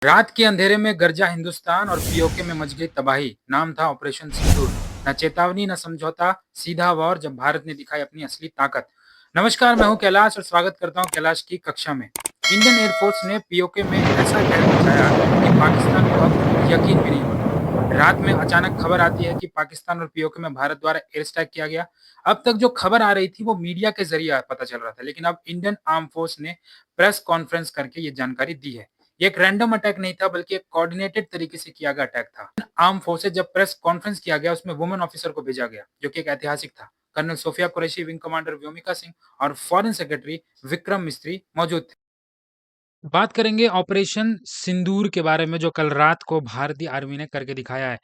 रात के अंधेरे में गरजा हिंदुस्तान और पीओके में मच गई तबाही। नाम था ऑपरेशन सिंदूर। न चेतावनी न समझौता, सीधा वॉर जब भारत ने दिखाई अपनी असली ताकत। नमस्कार, मैं हूं कैलाश और स्वागत करता हूं कैलाश की कक्षा में। इंडियन एयरफोर्स ने पीओके में ऐसा कहर मचाया कि पाकिस्तान को अब यकीन भी नहीं होता। रात में अचानक खबर आती है कि पाकिस्तान और पीओके में भारत द्वारा एयर स्ट्राइक किया गया। अब तक जो खबर आ रही थी वो मीडिया के जरिए पता चल रहा था, लेकिन अब इंडियन आर्म फोर्स ने प्रेस कॉन्फ्रेंस करके ये जानकारी दी है। ये एक रैंडम अटैक नहीं था, बल्कि एक कोऑर्डिनेटेड तरीके से किया गया अटैक था। आर्म फोर्सेज जब प्रेस कॉन्फ्रेंस किया गया, उसमें वुमेन ऑफिसर को भेजा गया, जो कि एक ऐतिहासिक था। Colonel Sofia Qureshi, wing commander Vyomika Singh और फॉरेन सेक्रेटरी विक्रम मिस्त्री मौजूद थे। बात करेंगे ऑपरेशन सिंदूर के बारे में, जो कल रात को भारतीय आर्मी ने करके दिखाया है।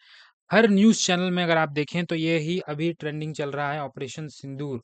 हर न्यूज चैनल में अगर आप देखें तो ये ही अभी ट्रेंडिंग चल रहा है, ऑपरेशन सिंदूर।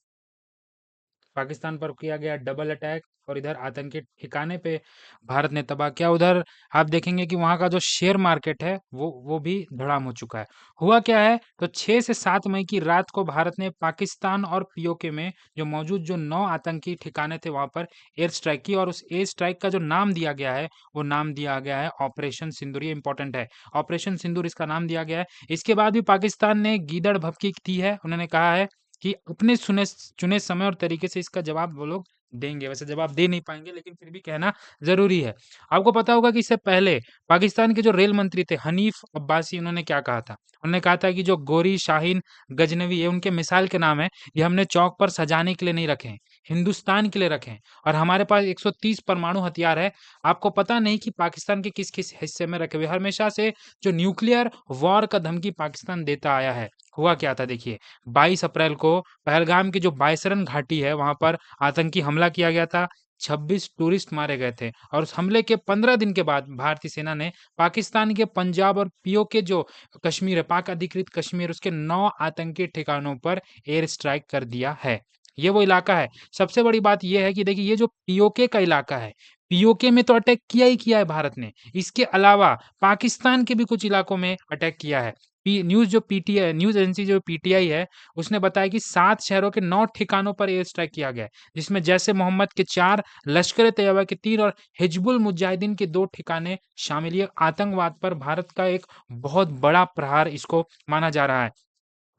पाकिस्तान पर किया गया डबल अटैक और इधर आतंकी ठिकाने पे भारत ने तबाह किया। उधर आप देखेंगे कि वहाँ का जो शेयर मार्केट है वो भी धड़ाम हो चुका है। हुआ क्या है, तो 6 से 7 मई की रात को भारत ने पाकिस्तान और पीओके में जो मौजूद जो 9 आतंकी ठिकाने थे वहाँ पर एयर स्ट्राइक की, और उस एयर स्ट्राइक का जो नाम दिया गया है वो नाम दिया गया है ऑपरेशन सिंदूर। ये इंपॉर्टेंट है, ऑपरेशन सिंदूर इसका नाम दिया गया है। इसके बाद भी पाकिस्तान ने गीदड़ भभकी की है। उन्होंने कहा है कि अपने चुने समय और तरीके से इसका जवाब वो लोग देंगे। वैसे जवाब दे नहीं पाएँगे, लेकिन फिर भी कहना ज़रूरी है। आपको पता होगा कि इससे पहले पाकिस्तान के जो रेल मंत्री थे हनीफ अब्बासी, उन्होंने क्या कहा था? उन्होंने कहा था कि जो गोरी, शाहीन, गजनवी ये उनके मिसाइल के नाम हैं, ये हमने चौक पर सजाने के लिए नहीं रखे हैं, हिंदुस्तान के लिए रखे हैं, और हमारे पास 130 परमाणु हथियार है। आपको पता नहीं कि पाकिस्तान के किस-किस हिस्से में रखे हुए। हमेशा से जो न्यूक्लियर वॉर का धमकी पाकिस्तान देता आया है। हुआ क्या था देखिए, 22 अप्रैल को पहलगाम की जो बायसरन घाटी है वहाँ पर आतंकी हमला किया गया था। 26 टूरिस्ट मारे गए थे, और उस हमले के 15 दिन के बाद भारतीय सेना ने पाकिस्तान के पंजाब और पीओके जो कश्मीर है, पाक अधिकृत कश्मीर, उसके 9 आतंकी ठिकानों पर एयर स्ट्राइक कर दिया है। ये वो इलाका है। सबसे बड़ी बात ये है कि देखिए, ये जो पीओके का इलाका है, पीओके में तो अटैक किया ही किया है भारत ने। इसके अलावा पाकिस्तान के भी कुछ इलाकों में अटैक किया है। पी न्यूज़ जो पीटीआई न्यूज़ एजेंसी जो पीटीआई है, उसने बताया कि 7 शहरों के 9 ठिकानों पर एयर स्ट्राइक किया गया है, जिसमें जैश-ए-मोहम्मद के 4, लश्कर-ए-तैयबा के 3 और हिजबुल मुजाहिदीन के 2 ठिकाने शामिल। ये आतंकवाद पर भारत का एक बहुत बड़ा प्रहार इसको माना जा रहा है।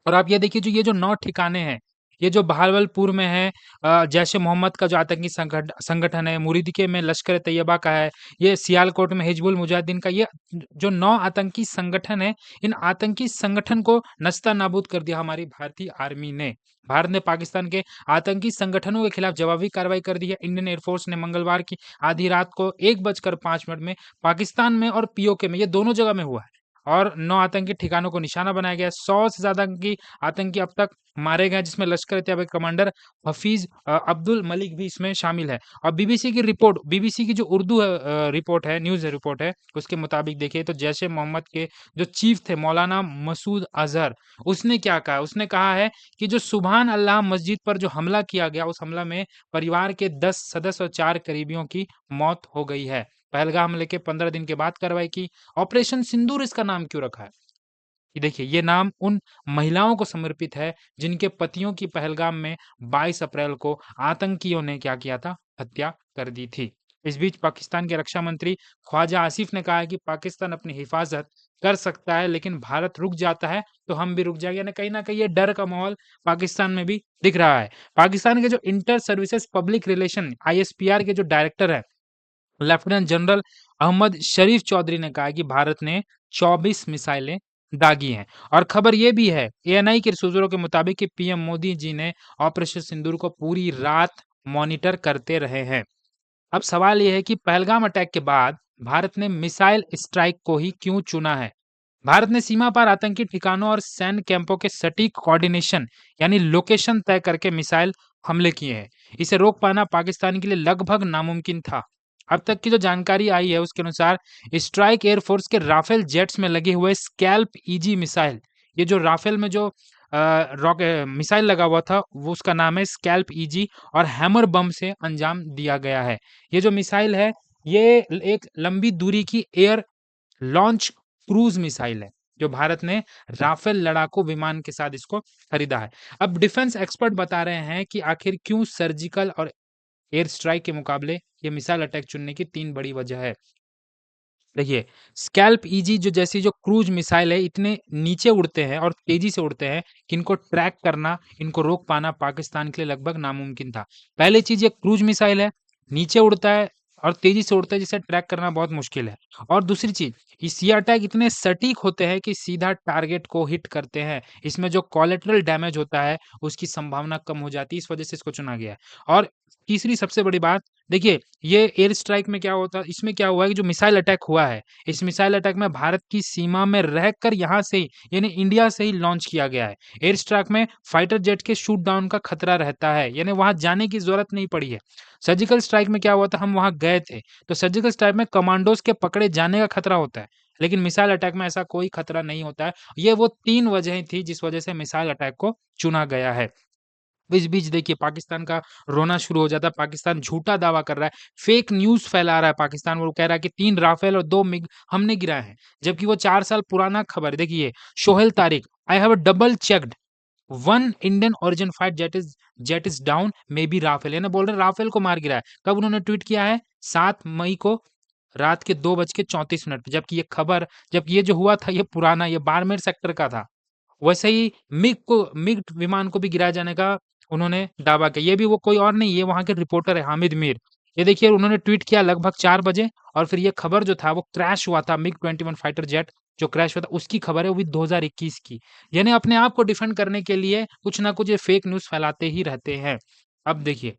और आप ये देखिए, जो ये जो 9 ठिकाने हैं, ये जो बहावलपुर में है, जैश-ए-मोहम्मद का जो आतंकी संगठन है, मुरीदिके में लश्कर-ए-तैयबा का है, ये सियालकोट में हिजबुल मुजाहिदीन का, ये जो 9 आतंकी संगठन है, इन आतंकी संगठन को नस्ता-नाबूद कर दिया हमारी भारतीय आर्मी ने। भारत ने पाकिस्तान के आतंकी संगठनों के खिलाफ जवाबी कार्रवाई कर दी है। इंडियन एयर फोर्स ने मंगलवार की आधी रात को 1:05 में पाकिस्तान में और पीओके में, ये दोनों जगह में हुआ है, और 9 आतंकी ठिकानों को निशाना बनाया गया है। 100 से ज़्यादा आतंकी अब तक मारे गए हैं, जिसमें लश्कर-ए-तैयबा के कमांडर हफीज़ अब्दुल मलिक भी इसमें शामिल है। और बीबीसी की जो उर्दू रिपोर्ट है, न्यूज़ रिपोर्ट है, उसके मुताबिक देखिए तो जैश-ए-मोहम्मद के जो चीफ थे मौलाना मसूद अज़हर, उसने क्या कहा? उसने कहा है कि जो सुबहान अल्लाह मस्जिद पर जो हमला किया गया, उस हमला में परिवार के 10 सदस्य और 4 करीबियों की मौत हो गई है। पहलगाम हमले के 15 दिन के बाद कार्रवाई की। ऑपरेशन सिंदूर इसका नाम क्यों रखा है? कि देखिए, ये नाम उन महिलाओं को समर्पित है जिनके पतियों की पहलगाम में 22 अप्रैल को आतंकियों ने क्या किया था? हत्या कर दी थी। इस बीच पाकिस्तान के रक्षा मंत्री ख्वाजा आसिफ ने कहा है कि पाकिस्तान अपनी हिफाज़त कर सकता है, लेकिन भारत रुक जाता है तो हम भी रुक जाएँगे। यानी कहीं न कहीं ये डर का माहौल पाकिस्तान में भी दिख रहा है। पाकिस्तान के जो inter services public relation ISPR के जो डायरेक्टर हैं, लेफ्टिनेंट जनरल अहमद शरीफ चौधरी ने कहा है कि भारत ने 24 मिसाइलें दागी हैं। और खबर ये भी है, एएनआई के सूत्रों के मुताबिक कि पीएम मोदी जी ने ऑपरेशन सिंदूर को पूरी रात मॉनिटर करते रहे हैं। अब सवाल ये है कि पहलगाम अटैक के बाद भारत ने मिसाइल स्ट्राइक को ही क्यों चुना है? भारत ने सीमा पार आतंकी ठिकानों और सैन्य कैंपों के सटीक कोऑर्डिनेशन यानी लोकेशन तय करके मिसाइल हमले किए हैं। इसे रोक पाना पाकिस्तान के लिए लगभग नामुमकिन था। अब तक की जो जानकारी आई है उसके अनुसार स्ट्राइक एयरफोर्स के राफेल जेट्स में लगे हुए स्कैल्प ईजी मिसाइल, ये जो राफेल में जो मिसाइल लगा हुआ था वो उसका नाम है स्कैल्प ईजी, और हैमर बम से अंजाम दिया गया है। ये जो मिसाइल है, ये एक लंबी दूरी की एयर लॉन्च क्रूज मिसाइल है, जो भारत ने राफेल लड़ाकू विमान के साथ इसको खरीदा है। अब डिफेंस एक्सपर्ट बता रहे हैं कि आखिर क्यों सर्जिकल और एयर स्ट्राइक के मुकाबले ये मिसाइल अटैक चुनने की 3 बड़ी वजह है। देखिए, स्कैल्प ईजी जैसी जो क्रूज मिसाइल है, इतने नीचे उड़ते हैं और तेजी से उड़ते हैं कि इनको ट्रैक करना, इनको रोक पाना पाकिस्तान के लिए लगभग नामुमकिन था। पहली चीज़, ये क्रूज मिसाइल है, नीचे उड़ता है और तेजी से उड़ता है, जिसे ट्रैक करना बहुत मुश्किल है। और दूसरी चीज़, ये अटैक इतने सटीक होते हैं कि सीधा टारगेट को हिट करते हैं। इसमें जो कोलैटरल डैमेज होता है, उसकी संभावना कम हो जाती है, इस वजह से इसको चुना गया है। और तीसरी सबसे बड़ी बात, देखिए, ये एयर स्ट्राइक में क्या होता है, इसमें क्या हुआ है कि जो मिसाइल अटैक हुआ है, इस मिसाइल अटैक में भारत की सीमा में रहकर यहाँ से ही, यानी इंडिया से ही लॉन्च किया गया है। एयर स्ट्राइक में फाइटर जेट के शूट डाउन का खतरा रहता है, यानी वहां जाने की जरूरत नहीं पड़ी है। सर्जिकल स्ट्राइक में क्या हुआ था, हम वहां गए थे, तो सर्जिकल स्ट्राइक में कमांडोज के पकड़े जाने का खतरा होता है, लेकिन मिसाइल अटैक में ऐसा कोई खतरा नहीं होता है। ये वो 3 वजहें थी जिस वजह से मिसाइल अटैक को चुना गया है। इस बीच देखिए, पाकिस्तान का रोना शुरू हो जाता है। पाकिस्तान झूठा दावा कर रहा है, फेक न्यूज़ फैला रहा है पाकिस्तान। वो कह रहा है कि 3 राफेल और 2 मिग हमने गिराए हैं, जबकि वो 4 साल पुराना खबर है। देखिए, Sohail Tariq, I have double checked, 1 Indian origin fight jet is down, maybe Rafale, यानी बोल रहे हैं राफेल को मार गिराया है। कब उन्होंने ट्वीट किया है? 7 मई को रात के 2:34 पे, जबकि ये जो हुआ था, ये पुराना, ये बाड़मेर सेक्टर का था। वैसे ही मिग विमान को भी गिराए जाने का उन्होंने दावा किया। ये भी वो कोई और नहीं, ये वहाँ के रिपोर्टर है हामिद मीर। ये देखिए, उन्होंने ट्वीट किया लगभग 4 बजे, और फिर ये खबर जो था वो क्रैश हुआ था, मिग-21 फाइटर जेट जो क्रैश हुआ था, उसकी खबर है, वो भी 2021 की। यानी अपने आप को डिफेंड करने के लिए कुछ ना कुछ ये फेक न्यूज़ फैलाते ही रहते हैं। अब देखिए,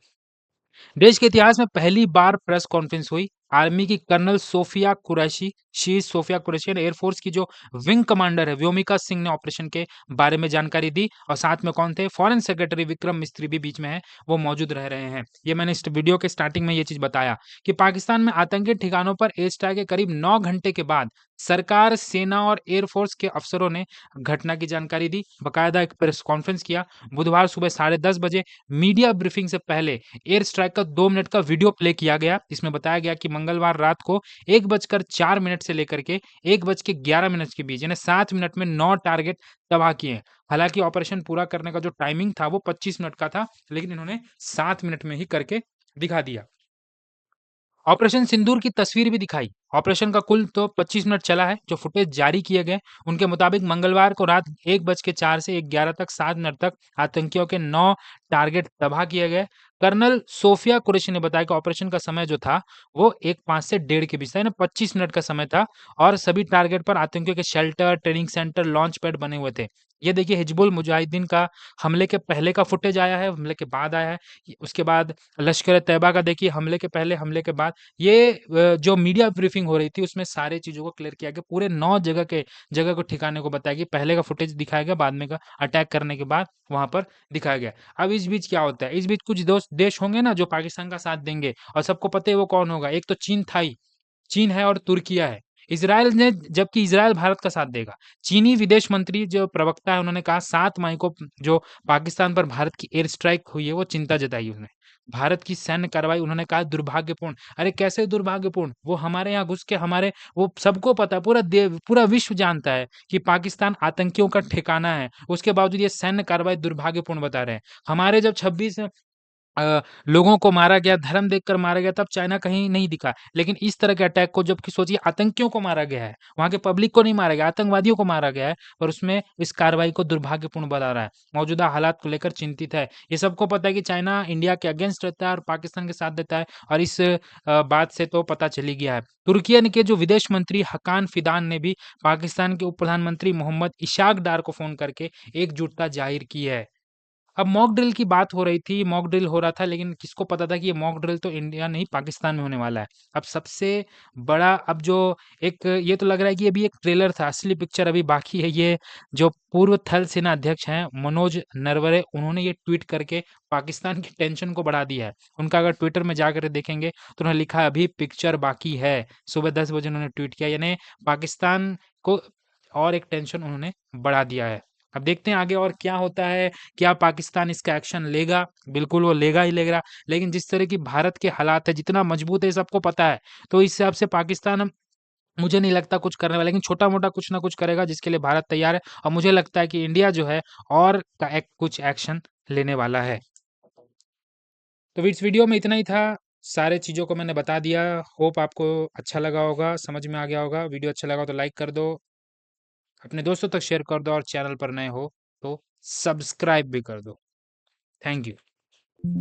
देश के इतिहास में पहली बार प्रेस कॉन्फ्रेंस हुई। आर्मी की कर्नल सोफिया कुरैशी, शी सोफिया कुरैशी ने एयरफोर्स की जो विंग कमांडर है व्योमिका सिंह ने ऑपरेशन के बारे में जानकारी दी, और साथ में कौन थे? फॉरेन सेक्रेटरी विक्रम मिस्त्री भी बीच में है, वो मौजूद रह रहे हैं। ये मैंने इस वीडियो के स्टार्टिंग में ये चीज बताया कि पाकिस्तान में आतंकी ठिकानों पर एयर स्ट्राइक के करीब 9 घंटे के बाद सरकार, सेना और एयरफोर्स के अफसरों ने घटना की जानकारी दी, बकायदा एक प्रेस कॉन्फ्रेंस किया। बुधवार सुबह 10:30 बजे मीडिया ब्रीफिंग से पहले एयर स्ट्राइक का 2 मिनट का वीडियो प्ले किया गया। इसमें बताया गया कि मंगलवार रात को 1:04 से लेकर के 1:11 के बीच, यानी 7 मिनट में 9 टारगेट तबाह किए। हालांकि ऑपरेशन पूरा करने का जो टाइमिंग था वो 25 मिनट का था, लेकिन इन्होंने 7 मिनट में ही करके दिखा दिया। ऑपरेशन सिंदूर की तस्वीर भी दिखाई। ऑपरेशन का कुल तो 25 मिनट चला है, जो फुटेज जारी किए गए। उनके मुताबिक मंगलवार को रात 1:04 से 11 तक 7 मिनट तक आतंकियों के 9 टारगेट तबाह किए गए। कर्नल सोफिया कुरैशी ने बताया कि ऑपरेशन का समय जो था वो 1:05 से 1:30 के बीच था, यानी 25 मिनट का समय था, और सभी टारगेट पर आतंकियों के shelter, training centre, launch pad बने हुए थे। ये देखिए, हिजबुल मुजाहिदीन का हमले के पहले का फुटेज आया है, हमले के बाद आया है। उसके बाद लश्कर तैयबा का देखिए, हमले के पहले, हमले के बाद। ये जो मीडिया ब्रीफिंग हो रही थी, उसमें सारे चीज़ों को क्लियर किया गया। पूरे 9 जगह को ठिकाने को बताया गया। पहले का फुटेज दिखाया गया, बाद में का अटैक करने के बाद वहाँ पर दिखाया गया। अब इस बीच क्या होता है? इस बीच कुछ दोस्त देश होंगे ना जो पाकिस्तान का साथ देंगे, और सबको पता है वो कौन होगा। एक तो चीन था ही, चीन है, और तुर्किया है। इज़राइल ने, जबकि इज़राइल भारत का साथ देगा। चीनी विदेश मंत्री जो प्रवक्ता है, उन्होंने कहा 7 मई को जो पाकिस्तान पर भारत की एयर स्ट्राइक हुई है, वो चिंता जताई उन्होंने। भारत की सैन्य कार्रवाई उन्होंने कहा दुर्भाग्यपूर्ण। अरे कैसे दुर्भाग्यपूर्ण? वो हमारे यहाँ घुस के हमारे, वो सबको पता है, पूरा विश्व जानता है कि पाकिस्तान आतंकियों का ठिकाना है। उसके बावजूद ये सैन्य कार्रवाई दुर्भाग्यपूर्ण बता रहे हैं। हमारे जब 26 लोगों को मारा गया, धर्म देखकर मारा गया, तब चाइना कहीं नहीं दिखा। लेकिन इस तरह के अटैक को, जबकि सोचिए आतंकियों को मारा गया है, वहाँ के पब्लिक को नहीं मारा गया, आतंकवादियों को मारा गया है, और उसमें इस कार्रवाई को दुर्भाग्यपूर्ण बता रहा है। मौजूदा हालात को लेकर चिंतित है। ये सबको पता है कि चाइना इंडिया के अगेंस्ट रहता है और पाकिस्तान के साथ देता है, और इस बात से तो पता चली गया है। तुर्किया के जो विदेश मंत्री हकान फिदान ने भी पाकिस्तान के उप प्रधानमंत्री मोहम्मद इशाक डार को फ़ोन करके एकजुटता ज़ाहिर की है। अब मॉक ड्रिल की बात हो रही थी, मॉक ड्रिल हो रहा था, लेकिन किसको पता था कि ये मॉक ड्रिल तो इंडिया नहीं, पाकिस्तान में होने वाला है। अब सबसे बड़ा, अब जो एक ये तो लग रहा है कि अभी एक ट्रेलर था, असली पिक्चर अभी बाकी है। ये जो पूर्व थल सेना अध्यक्ष हैं मनोज नरवरे, उन्होंने ये ट्वीट करके पाकिस्तान की टेंशन को बढ़ा दिया है। उनका अगर ट्विटर में जाकर देखेंगे तो उन्होंने लिखा है अभी पिक्चर बाकी है। सुबह 10 बजे उन्होंने ट्वीट किया, यानी पाकिस्तान को और एक टेंशन उन्होंने बढ़ा दिया है। अब देखते हैं आगे और क्या होता है। क्या पाकिस्तान इसका एक्शन लेगा? बिल्कुल वो लेगा ही लेगा। लेकिन जिस तरह की भारत के हालात है, जितना मजबूत है सबको पता है, तो इस हिसाब से पाकिस्तान, मुझे नहीं लगता कुछ करने वाला, लेकिन छोटा-मोटा कुछ ना कुछ करेगा, जिसके लिए भारत तैयार है। और मुझे लगता है कि इंडिया जो है और कुछ एक्शन लेने वाला है। तो इस वीडियो में इतना ही था। सारे चीज़ों को मैंने बता दिया। होप आपको अच्छा लगा होगा, समझ में आ गया होगा। वीडियो अच्छा लगा तो लाइक कर दो, अपने दोस्तों तक शेयर कर दो और चैनल पर नए हो तो सब्सक्राइब भी कर दो। Thank you.